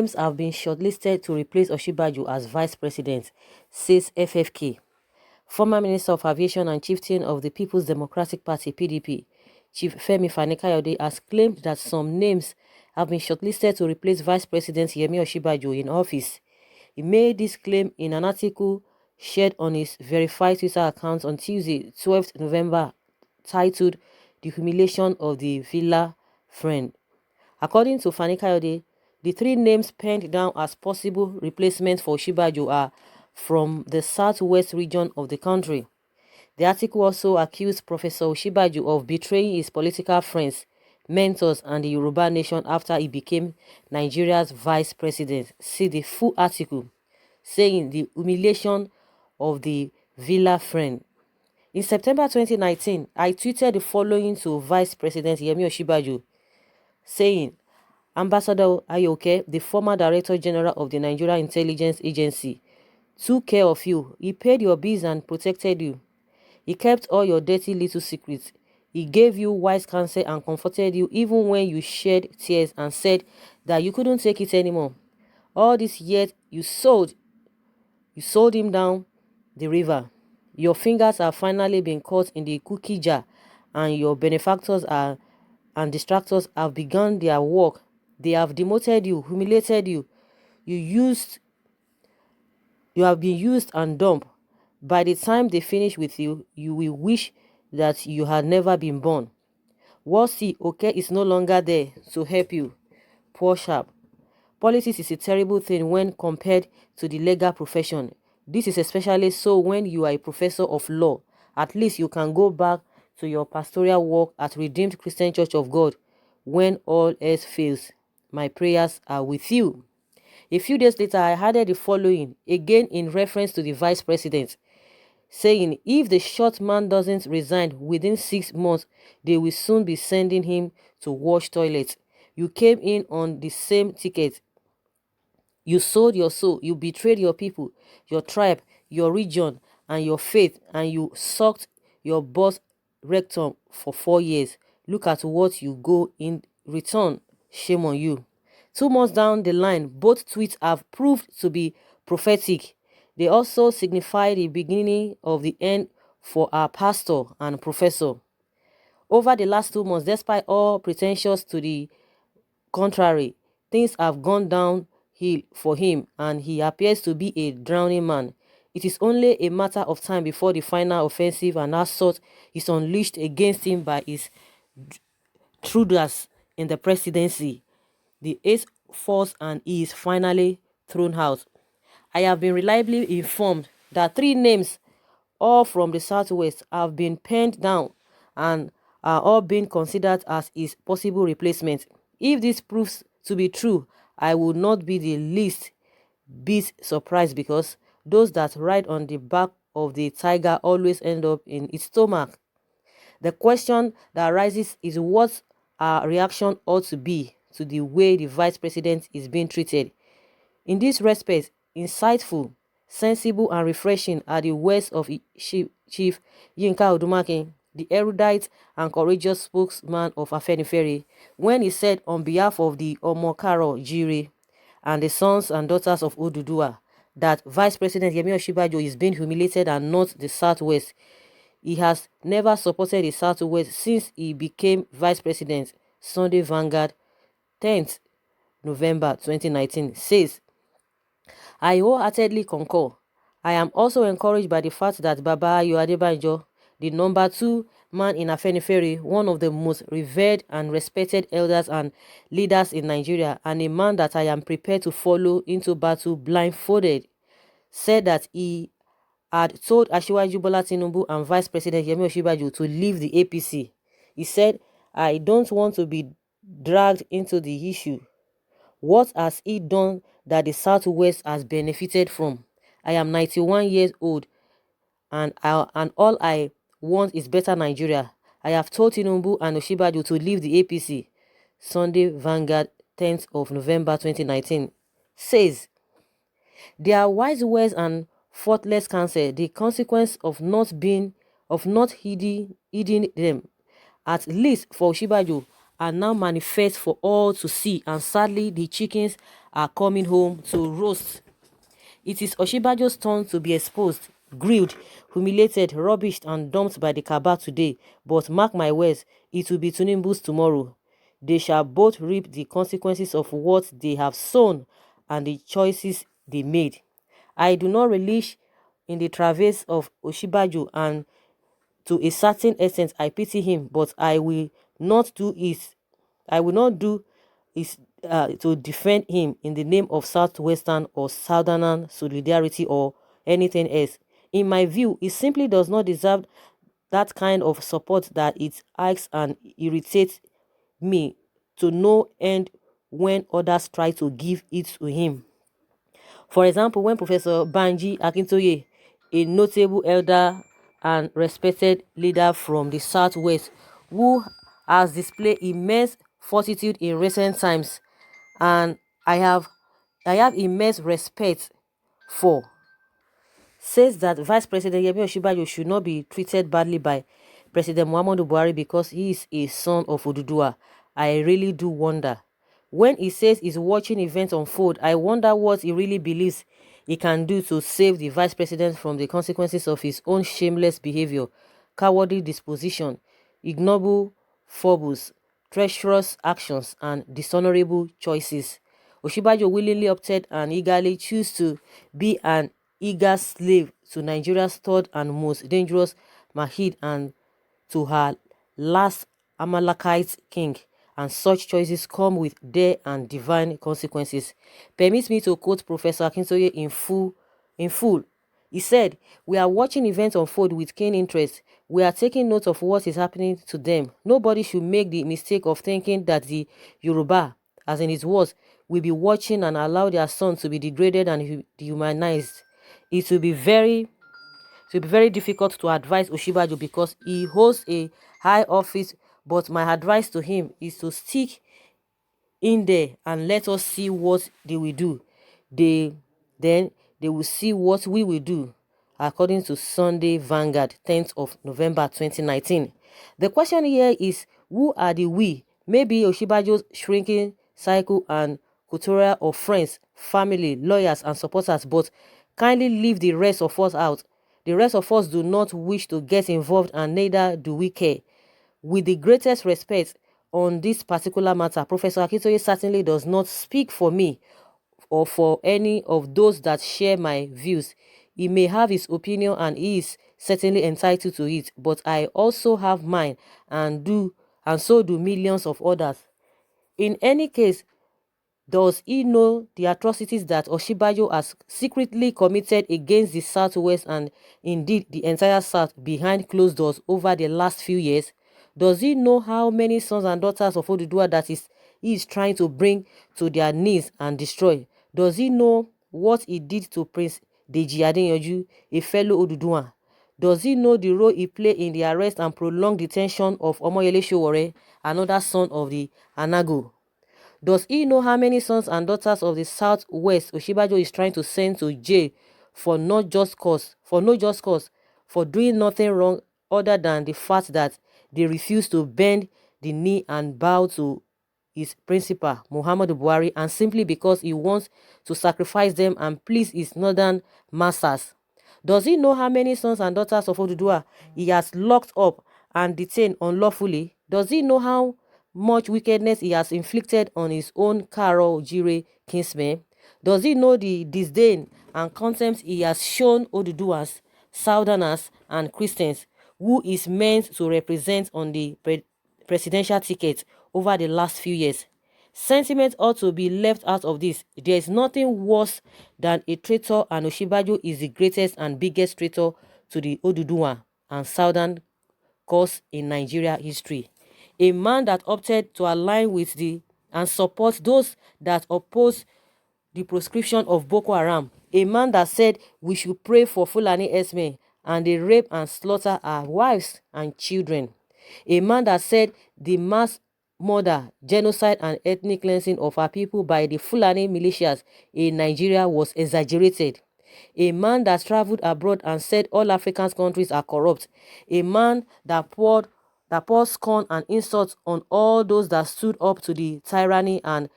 names have been shortlisted to replace Osinbajo as vice president, says FFK. Former Minister of Aviation and Chieftain of the People's Democratic Party (PDP), Chief Femi Fani-Kayode, has claimed that some names have been shortlisted to replace Vice President Yemi Osinbajo in office. He made this claim in an article shared on his verified Twitter account on Tuesday, 12th November, titled "The Humiliation of the Villa Friend." According to Fani-Kayode, the three names penned down as possible replacements for Osinbajo are from the southwest region of the country. The article also accused Professor Osinbajo of betraying his political friends, mentors, and the Yoruba nation after he became Nigeria's vice president. See the full article, saying the humiliation of the Villa Friend. In September 2019, I tweeted the following to Vice President Yemi Osinbajo, saying, "Ambassador Ayoke, the former Director General of the Nigeria Intelligence Agency, took care of you. He paid your bills and protected you. He kept all your dirty little secrets. He gave you wise counsel and comforted you even when you shed tears and said that you couldn't take it anymore. All this yet you sold him down the river. Your fingers have finally been caught in the cookie jar, and your benefactors and distractors have begun their work. They have demoted you, humiliated you. You have been used and dumped. By the time they finish with you, you will wish that you had never been born. Wasi Oke is no longer there to help you. Poor sharp. Politics is a terrible thing when compared to the legal profession. This is especially so when you are a professor of law. At least you can go back to your pastoral work at Redeemed Christian Church of God when all else fails. My prayers are with you." A few days later, I added the following, again in reference to the vice president, saying if the short man doesn't resign within 6 months, they will soon be sending him to wash toilets. You came in on the same ticket. You sold your soul, you betrayed your people, your tribe, your region, and your faith, and you sucked your boss rectum for 4 years. Look at what you go in return. Shame on you. 2 months down the line, both tweets have proved to be prophetic. They also signify the beginning of the end for our pastor and professor. Over the last 2 months, despite all pretensions to the contrary, things have gone downhill for him, and he appears to be a drowning man. It is only a matter of time before the final offensive and assault is unleashed against him by his intruders in the presidency, the Ace Force, and he is finally thrown out. I have been reliably informed that 3 names, all from the southwest, have been penned down and are all being considered as his possible replacement. If this proves to be true, I would not be the least bit surprised, because those that ride on the back of the tiger always end up in its stomach. The question that arises is what our reaction ought to be to the way the vice president is being treated. In this respect, insightful, sensible, and refreshing are the words of Chief Yinka Odumake, the erudite and courageous spokesman of Afenifere, when he said on behalf of the Omokaro Jire and the sons and daughters of Oduduwa that Vice President Yemi Osinbajo is being humiliated and not the Southwest. He has never supported the Southwest since he became Vice President. Sunday Vanguard, 10th November 2019, says, "I wholeheartedly concur. I am also encouraged by the fact that Baba Ayo Adebanjo, the number 2 man in Afenifere, one of the most revered and respected elders and leaders in Nigeria, and a man that I am prepared to follow into battle blindfolded, said that he had told Asiwaju Bola Tinubu and Vice President Yemi Osinbajo to leave the APC. He said, I don't want to be dragged into the issue. What has he done that the Southwest has benefited from? I am 91 years old, and all I want is better Nigeria. I have told Tinubu and Osinbajo to leave the APC." Sunday Vanguard, 10th of November 2019, says, "Their wise words and faultless counsel, the consequence of not heeding them, at least for Osinbajo, are now manifest for all to see, and sadly the chickens are coming home to roast. It is Osinbajo's turn to be exposed, grilled, humiliated, rubbished, and dumped by the cabal today. But mark my words, it will be Tinubu's tomorrow. They shall both reap the consequences of what they have sown and the choices they made. I do not relish in the travails of Osinbajo, and to a certain extent I pity him, but not do it. I will not do is to defend him in the name of Southwestern or Southern solidarity or anything else. In my view, he simply does not deserve that kind of support that it irks and irritates me to no end when others try to give it to him. For example, when Professor Banji Akintoye, a notable elder and respected leader from the Southwest, who has displayed immense fortitude in recent times, and I have immense respect for, says that Vice President Yemi Osinbajo should not be treated badly by President Muhammadu Buhari because he is a son of Oduduwa. I really do wonder. When he says he's watching events unfold, I wonder what he really believes he can do to save the Vice President from the consequences of his own shameless behavior, cowardly disposition, ignoble foibles, treacherous actions, and dishonorable choices. Osinbajo willingly opted and eagerly chose to be an eager slave to Nigeria's third and most dangerous Mahid and to her last Amalekite king, and such choices come with dire and divine consequences. Permit me to quote Professor Akintoye in full. He said, "We are watching events unfold with keen interest. We are taking note of what is happening to them. Nobody should make the mistake of thinking that the Yoruba, as in his words, will be watching and allow their sons to be degraded and dehumanized. It will be very difficult to advise Osinbajo because he holds a high office, but my advice to him is to stick in there and let us see what they will do. Then they will see what we will do," according to Sunday Vanguard, 10th of November 2019. The question here is, who are the we? Maybe Osinbajo's shrinking cycle and coterie of friends, family, lawyers, and supporters, but kindly leave the rest of us out. The rest of us do not wish to get involved, and neither do we care. With the greatest respect on this particular matter, Professor Akintoye certainly does not speak for me or for any of those that share my views. He may have his opinion and he is certainly entitled to it, but I also have mine, and so do millions of others. In any case, does he know the atrocities that Osinbajo has secretly committed against the Southwest and indeed the entire South behind closed doors over the last few years? Does he know how many sons and daughters of Oduduwa he is trying to bring to their knees and destroy? Does he know what he did to Prince Deji Adeyanju, a fellow Oduduwa? Does he know the role he played in the arrest and prolonged detention of Omoyele Sowore, another son of the Anago? Does he know how many sons and daughters of the Southwest Osinbajo is trying to send to jail for no just cause, for doing nothing wrong other than the fact that they refuse to bend the knee and bow to his principal, Muhammadu Buhari, and simply because he wants to sacrifice them and please his northern masters? Does he know how many sons and daughters of Oduduwa he has locked up and detained unlawfully? Does he know how much wickedness he has inflicted on his own Karo Jire kinsmen? Does he know the disdain and contempt he has shown Oduduwas, Southerners, and Christians, who is meant to represent on the presidential ticket over the last few years? Sentiment ought to be left out of this. There is nothing worse than a traitor, and Osinbajo is the greatest and biggest traitor to the Oduduwa and Southern cause in Nigeria history. A man that opted to align with and support those that oppose the proscription of Boko Haram. A man that said we should pray for Fulani herdsmen and they rape and slaughter our wives and children. A man that said the mass murder, genocide, and ethnic cleansing of our people by the Fulani militias in Nigeria was exaggerated. A man that traveled abroad and said all African countries are corrupt. A man that poured scorn and insults on all those that stood up to the tyranny and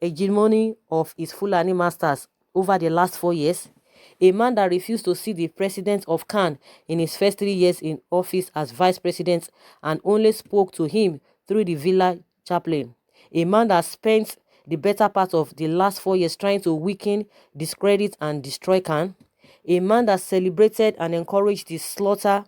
hegemony of his Fulani masters over the last 4 years, a man that refused to see the president of Khan in his first 3 years in office as vice president and only spoke to him through the villa chaplain, a man that spent the better part of the last 4 years trying to weaken, discredit, and destroy Khan, a man that celebrated and encouraged the slaughter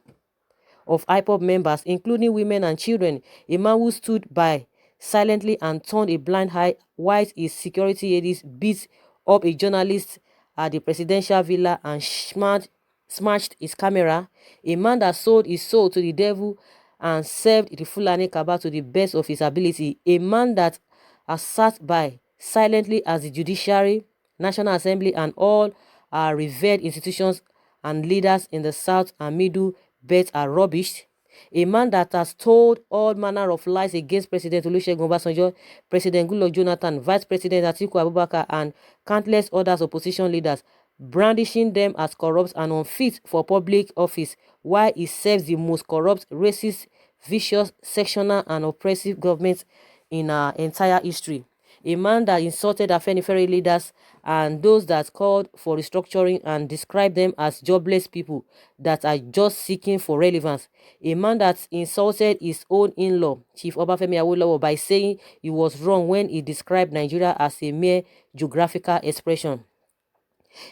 of IPOB members, including women and children, a man who stood by silently and turned a blind eye while his security aides beat up a journalist at the presidential villa and smashed his camera, a man that sold his soul to the devil and served the Fulani Kaba to the best of his ability, a man that has sat by silently as the judiciary, National Assembly, and all our revered institutions and leaders in the South and Middle Belt are rubbish, a man that has told all manner of lies against President Olusegun Obasanjo, President Goodluck Jonathan, Vice President Atiku Abubakar, and countless other opposition leaders, brandishing them as corrupt and unfit for public office, while he serves the most corrupt, racist, vicious, sectional, and oppressive government in our entire history. A man that insulted Afenifere leaders and those that called for restructuring and described them as jobless people that are just seeking for relevance. A man that insulted his own in-law, Chief Obafemi Awolowo, by saying he was wrong when he described Nigeria as a mere geographical expression.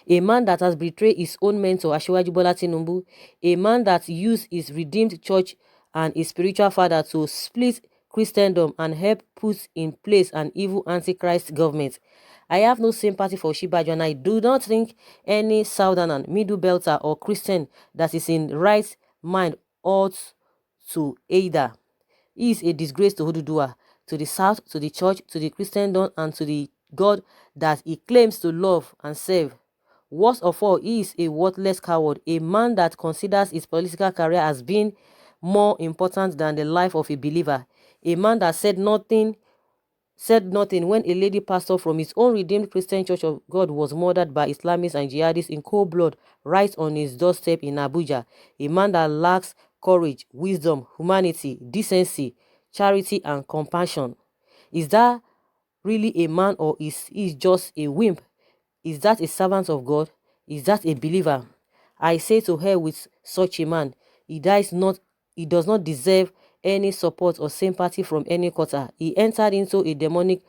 A man that has betrayed his own mentor, Asiwaju Bola Tinubu. A man that used his redeemed church and his spiritual father to split Christendom and help put in place an evil antichrist government. I have no sympathy for Osinbajo, and I do not think any Southerner, Middle Belter, or Christian that is in right mind ought to either. He is a disgrace to Oduduwa, to the South, to the church, to the Christendom, and to the God that he claims to love and serve. Worst of all, he is a worthless coward, a man that considers his political career as being more important than the life of a believer, a man that said nothing when a lady pastor from his own Redeemed Christian Church of God was murdered by Islamists and jihadists in cold blood right on his doorstep in Abuja, a man that lacks courage, wisdom, humanity, decency, charity, and compassion. Is that really a man, or is he just a wimp? Is that a servant of God? Is that a believer? I say to her with such a man, he does not deserve any support or sympathy from any quarter. He entered into a demonic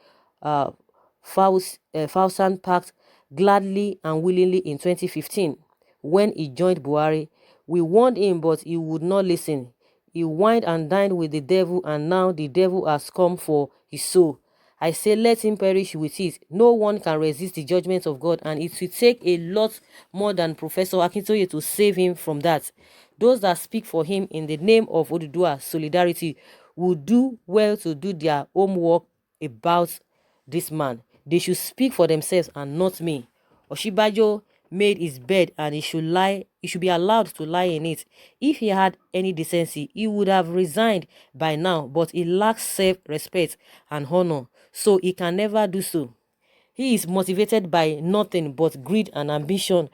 Fausan pact gladly and willingly in 2015 when he joined Buhari. We warned him, but he would not listen. He wined and dined with the devil, and now the devil has come for his soul. I say let him perish with it. No one can resist the judgment of God, and it will take a lot more than Professor Akintoye to save him from that. Those that speak for him in the name of Oduduwa solidarity would do well to do their homework about this man. They should speak for themselves and not me. Osinbajo made his bed and he should be allowed to lie in it. If he had any decency, he would have resigned by now, but he lacks self-respect and honor, so he can never do so. He is motivated by nothing but greed and ambition,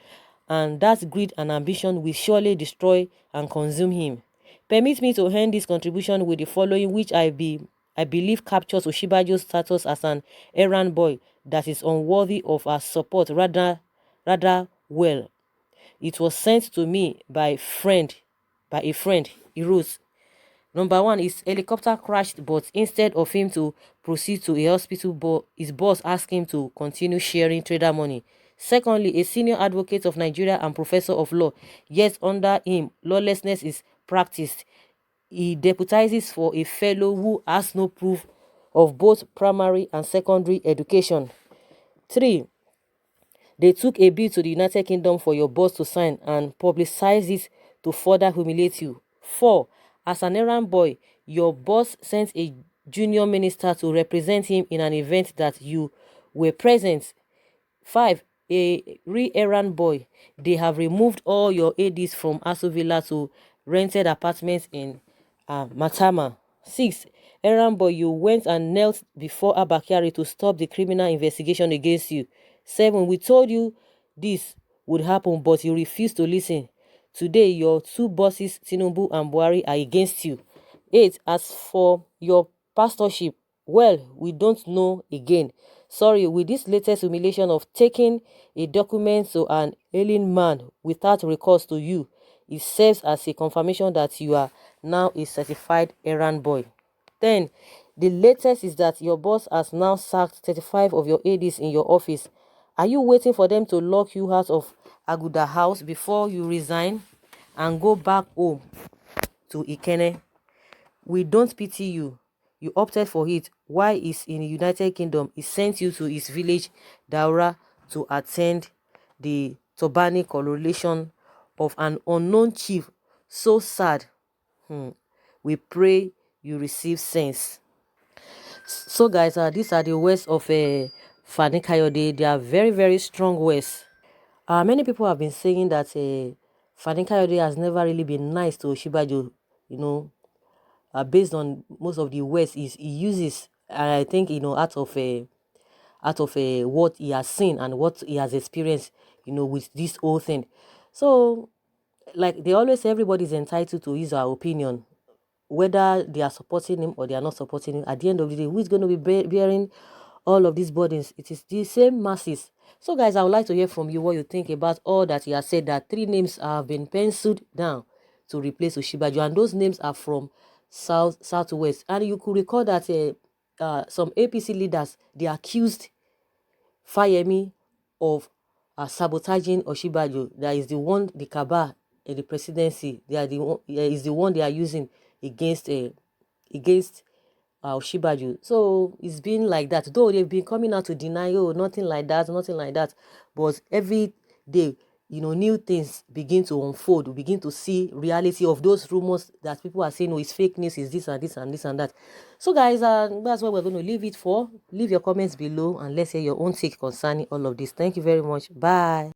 and that greed and ambition will surely destroy and consume him. Permit me to end this contribution with the following, which I believe captures Osinbajo's status as an errand boy that is unworthy of our support rather well. It was sent to me by a friend. He wrote, Number 1, his helicopter crashed, but instead of him to proceed to a hospital, his boss asked him to continue sharing trader money. Secondly, a senior advocate of Nigeria and professor of law, yet under him, lawlessness is practiced. He deputizes for a fellow who has no proof of both primary and secondary education. 3. They took a bill to the United Kingdom for your boss to sign and publicize it to further humiliate you. 4. As an errand boy, your boss sent a junior minister to represent him in an event that you were present. 5. A errand boy, they have removed all your ADs from Aso Villa to rented apartments in Matama. 6. Errand boy, you went and knelt before Abakari to stop the criminal investigation against you. 7. We told you this would happen, but you refused to listen. Today, your two bosses, Tinubu and Buhari, are against you. 8. As for your pastorship, well, we don't know again. Sorry, with this latest humiliation of taking a document to an ailing man without recourse to you, it serves as a confirmation that you are now a certified errand boy. Then, the latest is that your boss has now sacked 35 of your ADs in your office. Are you waiting for them to lock you out of Aguda house before you resign and go back home to Ikene? We don't pity you. You opted for it. Why is in the United Kingdom? He sent you to his village, Daura, to attend the Tobani coronation of an unknown chief. So sad. We pray you receive sense. So guys, these are the words of Fani Kayode. They are very, very strong words. Many people have been saying that Fani Kayode has never really been nice to Osinbajo, you know, based on most of the words he uses. And I think, out of what he has seen and what he has experienced, with this whole thing. So, like they always say, everybody is entitled to his or her opinion, whether they are supporting him or they are not supporting him. At the end of the day, who is going to be bearing all of these burdens? It is the same masses. So guys, I would like to hear from you what you think about all that he has said, that 3 names have been penciled down to replace Osinbajo, and those names are from southwest. And you could recall that some APC leaders, they accused Fayemi of sabotaging Osinbajo. That is the one, the cabal in the presidency. They are the one, is the one they are using against Osinbajo. So it's been like that. Though they've been coming out to deny, oh, nothing like that, nothing like that. But every day, new things begin to unfold. We begin to see reality of those rumors that people are saying, oh, it's fake news, is this and this and this and that. So guys, that's what we're going to leave it for. Leave your comments below and let's hear your own take concerning all of this. Thank you very much. Bye.